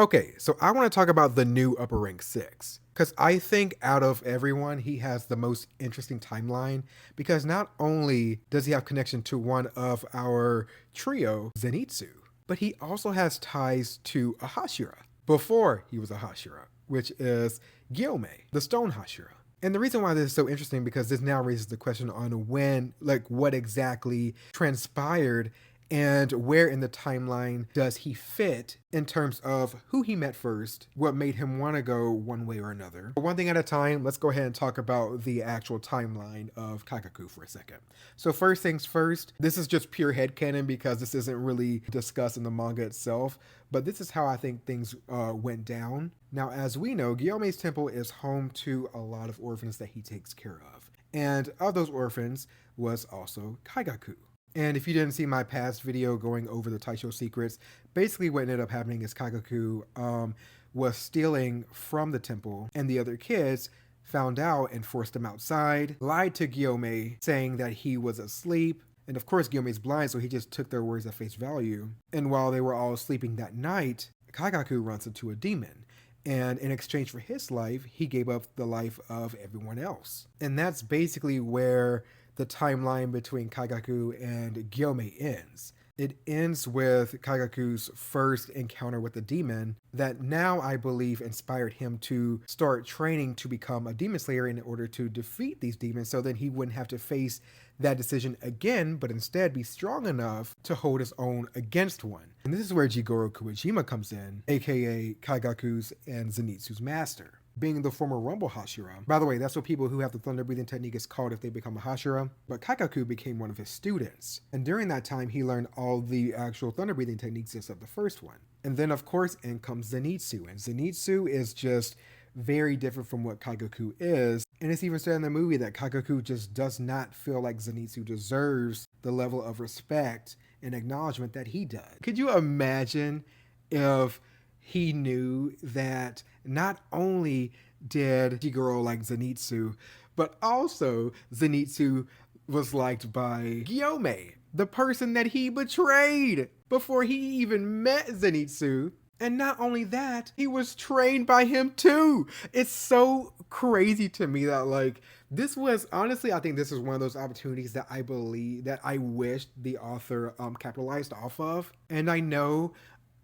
Okay, so I want to talk about the new Upper Rank 6. Because I think out of everyone, he has the most interesting timeline. Because not only does he have connection to one of our trio, Zenitsu, but he also has ties to a Hashira before he was a Hashira, which is Gyomei, the Stone Hashira. And the reason why this is so interesting because this now raises the question on when, like, what exactly transpired and where in the timeline does he fit in terms of who he met first, what made him want to go one way or another. But one thing at a time, let's go ahead and talk about the actual timeline of Kaigaku for a second. So first things first, this is just pure headcanon because this isn't really discussed in the manga itself, but this is how I think things went down. Now, as we know, Gyomei's temple is home to a lot of orphans that he takes care of. And of those orphans was also Kaigaku. And if you didn't see my past video going over the Taisho secrets, basically what ended up happening is Kaigaku was stealing from the temple, and the other kids found out and forced him outside, lied to Gyomei saying that he was asleep. And of course, Gyomei's blind, so he just took their words at face value. And while they were all sleeping that night, Kaigaku runs into a demon. And in exchange for his life, he gave up the life of everyone else. And that's basically where the timeline between Kaigaku and Gyomei ends. It ends with Kaigaku's first encounter with the demon that now I believe inspired him to start training to become a demon slayer in order to defeat these demons so that he wouldn't have to face that decision again, but instead be strong enough to hold his own against one. And this is where Jigoro Kuwajima comes in, aka Kaigaku's and Zenitsu's master. Being the former Rumble Hashira. By the way, that's what people who have the thunder breathing technique is called if they become a Hashira. But Kaigaku became one of his students. And during that time, he learned all the actual thunder breathing techniques except the first one. And then, of course, in comes Zenitsu. And Zenitsu is just very different from what Kaigaku is. And it's even said in the movie that Kaigaku just does not feel like Zenitsu deserves the level of respect and acknowledgement that he does. Could you imagine if he knew that not only did Jigoro like Zenitsu, but also Zenitsu was liked by Gyomei, the person that he betrayed before he even met Zenitsu. And not only that, he was trained by him too. It's so crazy to me that, like, this was honestly, I think this is one of those opportunities that I believe that I wished the author capitalized off of. And I know,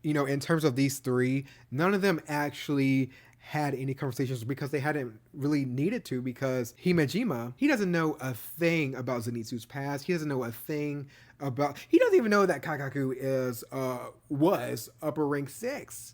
you know, in terms of these three, none of them actually had any conversations because they hadn't really needed to, because Himejima, he doesn't know a thing about Zenitsu's past. He doesn't know a thing about, he doesn't even know that Kaigaku was upper rank 6.